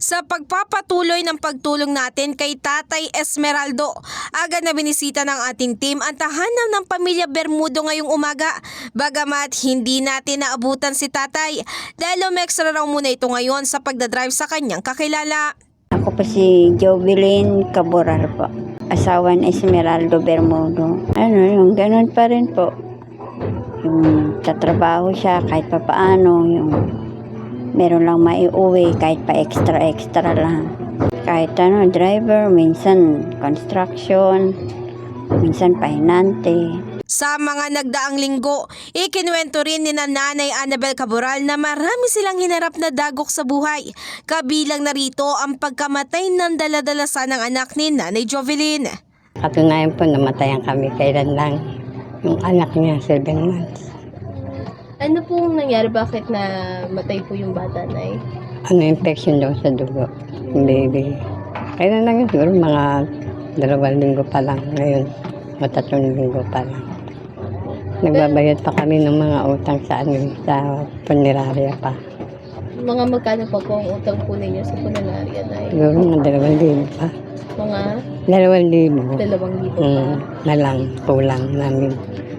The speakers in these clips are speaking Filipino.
Sa pagpapatuloy ng pagtulong natin kay Tatay Esmeraldo, agad na binisita ng ating team ang tahanan ng pamilya Bermudo ngayong umaga. Bagamat hindi natin naabutan si Tatay dahil umextra raw muna ito ngayon sa pagdadrive sa kanyang kakilala. Ako po si Jovelyn Caboral po. Asawa ni Esmeraldo Bermudo. Yung ganun pa rin po. Yung tatrabaho siya kahit pa paano, yung meron lang maiuwi kahit pa extra lang. Kahit driver, minsan construction, minsan pahinante. Sa mga nagdaang linggo, ikinuwento rin ni Nanay Annabel Caboral na marami silang hinarap na dagok sa buhay. Kabilang na rito ang pagkamatay ng daladalasan ng anak ni Nanay Jovelyn. Katunayan po, namatayan kami kailan lang. Yung anak niya, 7 months. Ano pong nangyari? Bakit na matay po yung bata, Nay? Infection daw sa dugo, yung baby. Kailan lang yun, siguro mga 2 linggo pa lang. Ngayon, 3 linggo pa lang. Nagbabayad pa kami ng mga utang sa punerarya pa. Mga magkano pa po ang utang po ninyo sa punerarya, Nay? Siguro mga 2,000 pa. Mga 2,000. 2,000 pa. Na lang, kulang namin.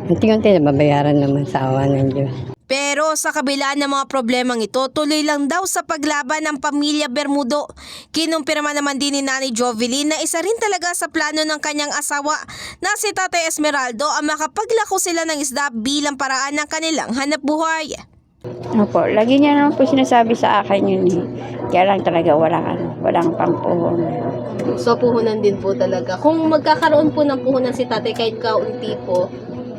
Unti-unti nababayaran naman sa awa ng Diyos. Pero sa kabila ng mga problemang ito, tuloy lang daw sa paglaban ng pamilya Bermudo. Kinumpirma naman din ni Nanay Jovelyn na isa rin talaga sa plano ng kanyang asawa na si Tatay Esmeraldo ang makapaglako sila ng isda bilang paraan ng kanilang hanapbuhay. Opo, lagi niya naman po sinasabi sa akin yun eh. Kaya lang talaga walang pampuhon. So, puhunan din po talaga. Kung magkakaroon po ng puhunan si tatay kahit kaunti po,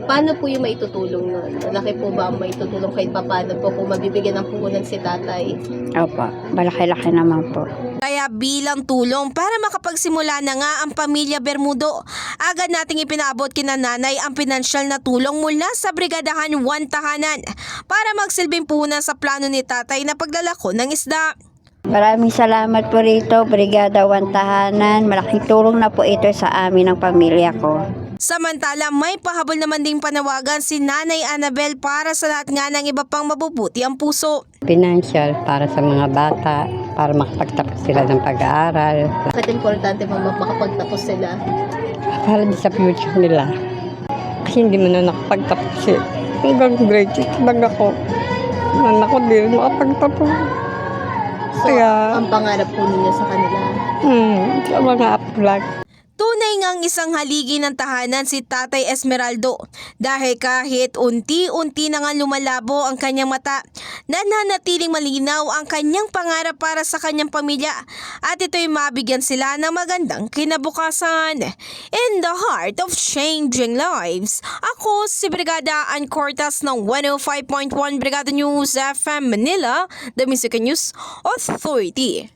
paano po yung maitutulong nun? Malaki po ba ang maitutulong kahit paano po kung mabibigyan ng puhunan si tatay? Opo, malaki-laki naman po. Kaya bilang tulong para makapagsimula na nga ang pamilya Bermudo, agad nating ipinaabot kina Nanay ang pinansyal na tulong mula sa Brigadahan 1 Tahanan para magsilbing puhunan sa plano ni Tatay na paglalako ng isda. Maraming salamat po rito, Brigada 1 Tahanan. Malaking tulong na po ito sa amin ng pamilya ko. Samantala, may pahabol naman ding panawagan si Nanay Annabel para sa lahat nga ng iba pang mabubuti ang puso. Financial para sa mga bata, para makapagtapos sila ng pag-aaral. Bakit importante makapagtapos sila? Para din sa future nila. Kasi hindi mo na nakapagtapos eh. Hanggang grade 6 bag ako. Anak ko din makapagtapos. So, Kaya, ang pangarap po ninyo sa kanila? sa mga uplag. Tunay ngang isang haligi ng tahanan si Tatay Esmeraldo dahil kahit unti-unti na nga lumalabo ang kanyang mata, nananatiling malinaw ang kanyang pangarap para sa kanyang pamilya at ito'y mabigyan sila ng magandang kinabukasan. In the heart of changing lives, ako si Brigada Ann Cortas ng 105.1 Brigada News FM Manila, The Music News Authority.